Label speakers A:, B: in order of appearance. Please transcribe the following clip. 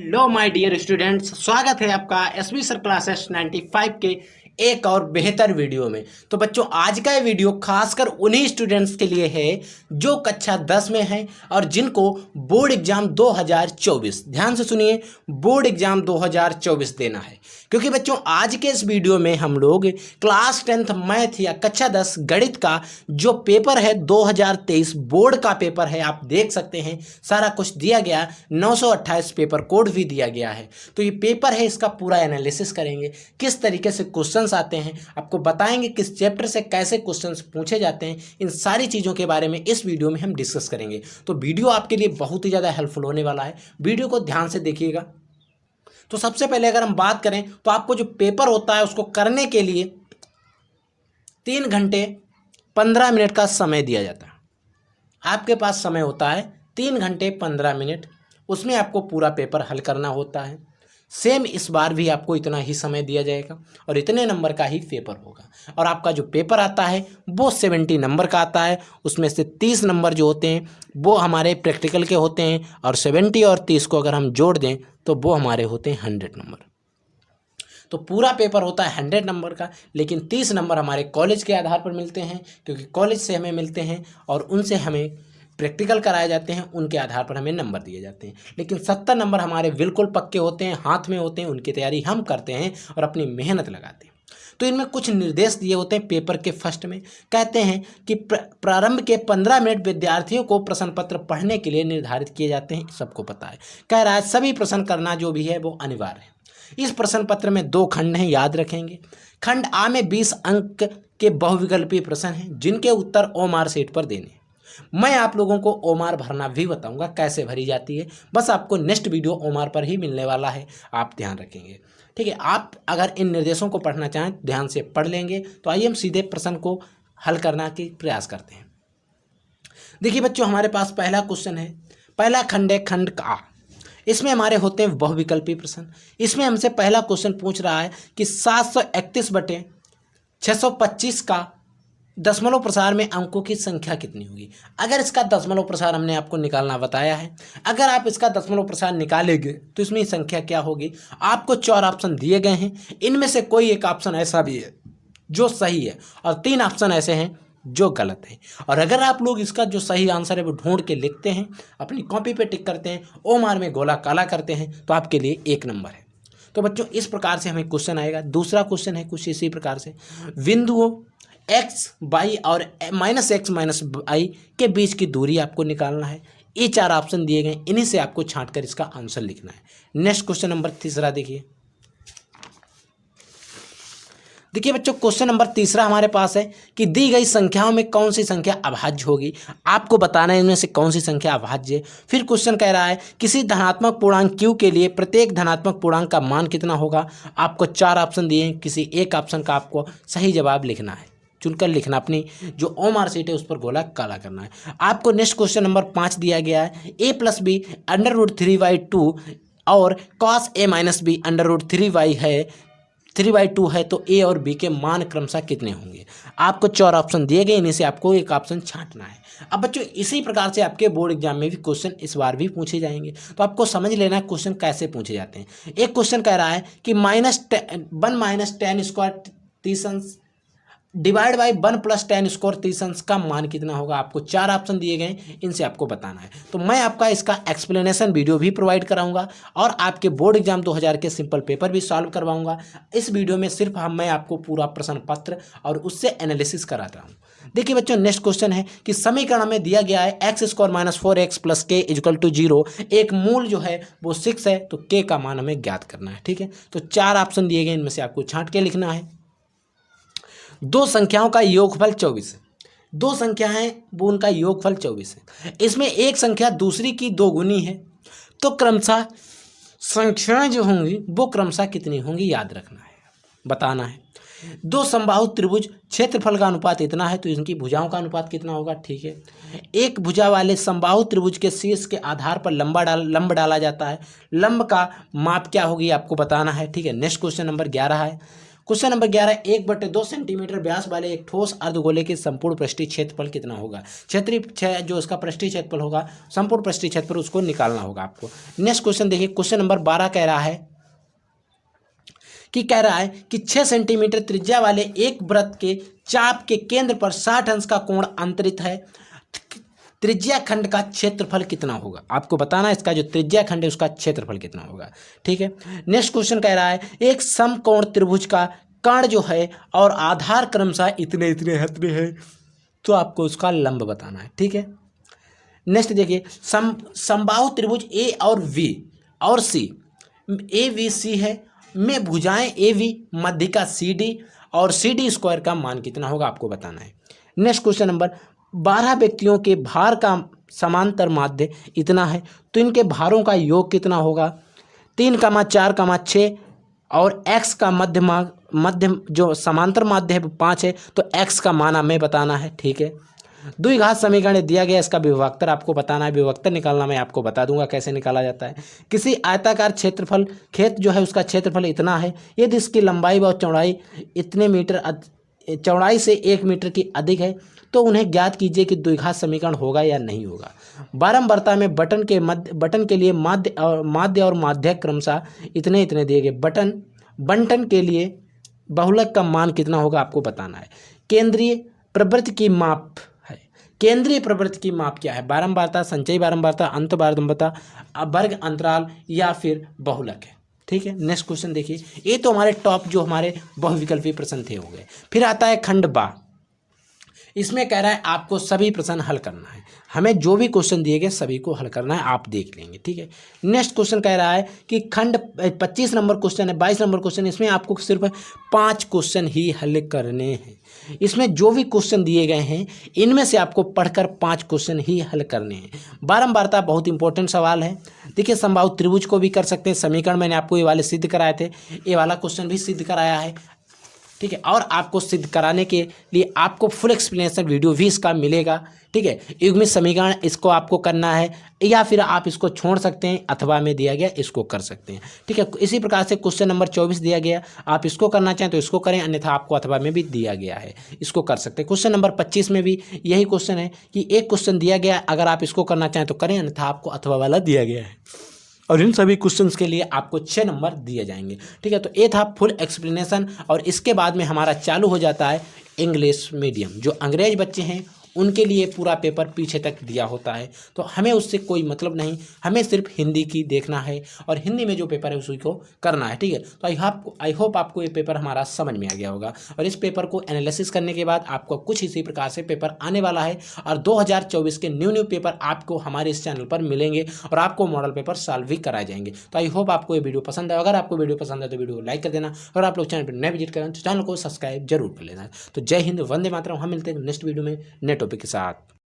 A: Hello my dear students, स्वागत है आपका एसबी सर क्लासेस 95 के एक और बेहतर वीडियो में। तो बच्चों, आज का ये वीडियो खासकर उन्हीं स्टूडेंट्स के लिए है जो कक्षा 10 में हैं और जिनको बोर्ड एग्जाम 2024, ध्यान से सुनिए, बोर्ड एग्जाम 2024 देना है। क्योंकि बच्चों, आज के इस वीडियो में हम लोग क्लास 10th मैथ या कक्षा 10 गणित का जो पेपर है 2023 बोर्ड का पेपर है, आप देख सकते हैं सारा कुछ दिया गया, 928 पेपर कोड भी दिया गया है। तो ये पेपर है, इसका पूरा एनालिसिस करेंगे, किस तरीके से क्वेश्चंस आते हैं, आपको बताएंगे किस चैप्टर से कैसे क्वेश्चंस पूछे जाते हैं। इन सारी चीज़ों के बारे में इस वीडियो में हम डिस्कस करेंगे। तो वीडियो आपके लिए बहुत ही ज़्यादा हेल्पफुल होने वाला है, वीडियो को ध्यान से देखिएगा। तो सबसे पहले अगर हम बात करें तो आपको जो पेपर होता है उसको करने के लिए 3 घंटे 15 मिनट का समय दिया जाता है। आपके पास समय होता है 3 घंटे 15 मिनट, उसमें आपको पूरा पेपर हल करना होता है। सेम इस बार भी आपको इतना ही समय दिया जाएगा और इतने नंबर का ही पेपर होगा। और आपका जो पेपर आता है वो 70 नंबर का आता है। उसमें से 30 नंबर जो होते हैं वो हमारे प्रैक्टिकल के होते हैं और 70 और 30 को अगर हम जोड़ दें तो वो हमारे होते हैं 100 नंबर। तो पूरा पेपर होता है 100 नंबर का, लेकिन 30 नंबर हमारे कॉलेज के आधार पर मिलते हैं, क्योंकि कॉलेज से हमें मिलते हैं और उनसे हमें प्रैक्टिकल कराए जाते हैं, उनके आधार पर हमें नंबर दिए जाते हैं। लेकिन 70 नंबर हमारे बिल्कुल पक्के होते हैं, हाथ में होते हैं, उनकी तैयारी हम करते हैं और अपनी मेहनत लगाते हैं। तो इनमें कुछ निर्देश दिए होते हैं पेपर के फर्स्ट में। कहते हैं कि प्रारंभ के 15 मिनट विद्यार्थियों को प्रश्न पत्र पढ़ने के लिए निर्धारित किए जाते हैं, सबको पता है। कह रहा है सभी प्रश्न करना जो भी है वो अनिवार्य है। इस प्रश्न पत्र में 2 खंड हैं, याद रखेंगे। खंड आ में 20 अंक के बहुविकल्पीय प्रश्न हैं जिनके उत्तर ओमार शीट पर देने। मैं आप लोगों को ओमार भरना भी बताऊंगा कैसे भरी जाती है, बस आपको नेक्स्ट वीडियो ओमार पर ही मिलने वाला है, आप ध्यान रखेंगे, ठीक है। आप अगर इन निर्देशों को पढ़ना चाहें ध्यान से पढ़ लेंगे। तो आइए हम सीधे प्रश्न को हल करना की प्रयास करते हैं। देखिए बच्चों, हमारे पास पहला क्वेश्चन है, पहला खंड है खंड का। इसमें हमारे होते हैं बहुविकल्पीय प्रश्न। इसमें हमसे पहला क्वेश्चन पूछ रहा है कि 731/625 का दशमलव प्रसार में अंकों की संख्या कितनी होगी। अगर इसका दशमलव प्रसार हमने आपको निकालना बताया है, अगर आप इसका दशमलव प्रसार निकालेंगे तो इसमें संख्या क्या होगी। आपको 4 ऑप्शन दिए गए हैं, इनमें से कोई एक ऑप्शन ऐसा भी है जो सही है और 3 ऑप्शन ऐसे हैं जो गलत है। और अगर आप लोग इसका जो सही आंसर है वो ढूंढ के लिखते हैं, अपनी कॉपी पे टिक करते हैं, ओमार में गोला काला करते हैं, तो आपके लिए 1 नंबर है। तो बच्चों, इस प्रकार से हमें क्वेश्चन आएगा। दूसरा क्वेश्चन है कुछ इसी प्रकार से, बिंदुओं x y और -x -y के बीच की दूरी आपको निकालना है। ये 4 ऑप्शन दिए गए, इन्हीं से आपको छांट कर इसका आंसर लिखना है। नेक्स्ट क्वेश्चन नंबर तीसरा देखिए बच्चों, क्वेश्चन नंबर तीसरा हमारे पास है कि दी गई संख्याओं में कौन सी संख्या अभाज्य होगी। आपको बताना है इनमें से कौन सी संख्या अभाज्य है। फिर क्वेश्चन कह रहा है किसी धनात्मक पूर्णांक q के लिए प्रत्येक धनात्मक पूर्णांक का मान कितना होगा। आपको 4 ऑप्शन दिए हैं, किसी एक ऑप्शन का आपको सही जवाब लिखना है, चुनकर लिखना, अपनी जो ओमार शीट है उस पर गोला काला करना है। आपको नेक्स्ट क्वेश्चन नंबर 5 दिया गया है, a + b √3/2 और cos a - b √3y है, 3/2 है, तो a और b के मान क्रमशः कितने होंगे। आपको 4 ऑप्शन दिए गए, इन्हीं से आपको एक ऑप्शन छांटना है। अब बच्चों, इसी प्रकार से आपके बोर्ड एग्जाम में भी क्वेश्चन इस बार भी पूछे जाएंगे, तो आपको समझ लेना है क्वेश्चन कैसे पूछे जाते हैं। एक क्वेश्चन कह रहा है कि -1 - 10 स्क्वायर तीसंश डिवाइड बाई 1 + 10 स्क्वायर तीसंश का मान कितना होगा। आपको 4 ऑप्शन दिए गए, इनसे आपको बताना है। तो मैं आपका इसका एक्सप्लेनेशन वीडियो भी प्रोवाइड कराऊंगा और आपके बोर्ड एग्जाम 2000 के सिंपल पेपर भी सॉल्व करवाऊंगा। इस वीडियो में सिर्फ मैं आपको पूरा प्रश्न पत्र और उससे एनालिसिस कराता हूँ। देखिए बच्चों, नेक्स्ट क्वेश्चन है कि समीकरण में दिया गया है x² - 4x + k = 0। एक मूल जो है वो 6 है, तो k का मान हमें ज्ञात करना है, ठीक है। तो 4 ऑप्शन दिए गए, इनमें से आपको छांट के लिखना है। 2 संख्याओं का योगफल 24 है। 2 संख्या हैं वो उनका योगफल 24 है। इसमें एक संख्या दूसरी की 2 गुनी है, तो क्रमशः संख्याएं जो होंगी वो क्रमशः कितनी होंगी याद रखना है, बताना है। 2 समबाहु त्रिभुज क्षेत्रफल का अनुपात इतना है, तो इनकी भुजाओं का अनुपात कितना होगा, ठीक है। एक भुजा वाले समबाहु त्रिभुज के शीर्ष के आधार पर लंब डाला जाता है, लंब का माप क्या होगी आपको बताना है, ठीक है। नेक्स्ट क्वेश्चन नंबर 11 है। क्वेश्चन नंबर 11, 1/2 सेंटीमीटर व्यास वाले एक ठोस अर्धगोले के संपूर्ण पृष्ठीय क्षेत्रफल कितना होगा। क्षेत्रीय जो उसका पृष्ठीय क्षेत्रफल होगा, संपूर्ण पृष्ठीय क्षेत्रफल उसको निकालना होगा आपको। नेक्स्ट क्वेश्चन देखिए, क्वेश्चन नंबर 12 कह रहा है कि 6 सेंटीमीटर त्रिज्या वाले एक वृत्त के चाप के केंद्र पर 60 अंश का कोण अंतरित है। त्रिज्या खंड का क्षेत्रफल कितना होगा, आपको बताना है इसका जो त्रिज्या खंड है उसका क्षेत्रफल कितना होगा। ठीक है, नेक्स्ट क्वेश्चन कह रहा है एक समकोण त्रिभुज का कर्ण जो है और आधार क्रमशः इतने इतने हतने हैं, तो आपको उसका लंब बताना है। ठीक है, नेक्स्ट देखिए, समबाहु त्रिभुज ए और वी और सी, ए वी सी है में भुजाएं ए वी, मध्यिका सी डी और सी डी स्क्वायर का मान कितना होगा, आपको बताना है। नेक्स्ट क्वेश्चन नंबर 12 व्यक्तियों के भार का समांतर माध्य इतना है, तो इनके भारों का योग कितना होगा। 3,4,6 और x का मध्य जो समांतर माध्य है 5 है, तो x का मान हमें बताना है। ठीक है, द्विघात समीकरण दिया गया, इसका विभक्तर आपको बताना है। विभक्तर निकालना मैं आपको बता दूंगा कैसे निकाला जाता है। किसी आयताकार क्षेत्रफल खेत जो है उसका क्षेत्रफल इतना है, यदि इसकी लंबाई व चौड़ाई इतने मीटर चौड़ाई से 1 मीटर की अधिक है, तो उन्हें ज्ञात कीजिए कि द्विघात समीकरण होगा या नहीं होगा। बारंबारता में बटन के लिए माध्य और माध्यक क्रमशः इतने इतने दिए गए। बंटन के लिए बहुलक का मान कितना होगा, आपको बताना है। केंद्रीय प्रवृत्ति की माप है, केंद्रीय प्रवृत्ति की माप क्या है, बारंबारता, संचयी बारंबारता, अंत बारंबारता, वर्ग अंतराल या फिर बहुलक है। ठीक है, नेक्स्ट क्वेश्चन देखिए, ये तो हमारे टॉप जो हमारे बहुविकल्पी प्रश्न थे हो गए। फिर आता है खंड बा, इसमें कह रहा है आपको सभी प्रश्न हल करना है। हमें जो भी क्वेश्चन दिए गए सभी को हल करना है, आप देख लेंगे। ठीक है, नेक्स्ट क्वेश्चन कह रहा है कि खंड 25 नंबर क्वेश्चन है, 22 नंबर क्वेश्चन, इसमें आपको सिर्फ 5 क्वेश्चन ही हल करने हैं। इसमें जो भी क्वेश्चन दिए गए हैं इनमें से आपको पढ़कर 5 क्वेश्चन ही हल करने हैं। बारंबारता बहुत इंपॉर्टेंट सवाल है। देखिए, समबाहु त्रिभुज को भी कर सकते हैं, समीकरण मैंने आपको ये वाले सिद्ध कराए थे, ये वाला क्वेश्चन भी सिद्ध कराया है। ठीक है, और आपको सिद्ध कराने के लिए आपको फुल एक्सप्लेनेशन वीडियो भी इसका मिलेगा। ठीक है, युग्मित समीकरण इसको आपको करना है या फिर आप इसको छोड़ सकते हैं, अथवा में दिया गया इसको कर सकते हैं। ठीक है, इसी प्रकार से क्वेश्चन नंबर 24 दिया गया, आप इसको करना चाहें तो इसको करें, अन्यथा आपको अथवा में भी दिया गया है, इसको कर सकते हैं। क्वेश्चन नंबर 25 में भी यही क्वेश्चन है कि एक क्वेश्चन दिया गया, अगर आप इसको करना चाहें तो करें, अन्यथा आपको अथवा वाला दिया गया है, और इन सभी क्वेश्चंस के लिए आपको 6 नंबर दिए जाएंगे। ठीक है, तो ये था फुल एक्सप्लेनेशन, और इसके बाद में हमारा चालू हो जाता है इंग्लिश मीडियम। जो अंग्रेज बच्चे हैं उनके लिए पूरा पेपर पीछे तक दिया होता है, तो हमें उससे कोई मतलब नहीं, हमें सिर्फ हिंदी की देखना है और हिंदी में जो पेपर है उसी को करना है। ठीक है, तो आई होप आपको ये पेपर हमारा समझ में आ गया होगा, और इस पेपर को एनालिसिस करने के बाद आपको कुछ इसी प्रकार से पेपर आने वाला है, और 2024 के न्यू पेपर आपको हमारे इस चैनल पर मिलेंगे, और आपको मॉडल पेपर सॉल्व भी कराए जाएंगे। तो आई होप आपको ये वीडियो पसंद है। अगर आपको वीडियो पसंद है तो वीडियो को लाइक कर देना, और आप लोग चैनल पर नए विजिट करें तो चैनल को सब्सक्राइब जरूर कर लेना। तो जय हिंद, वंदे मातरम। हम मिलते हैं नेक्स्ट वीडियो में नए टॉपिक के साथ।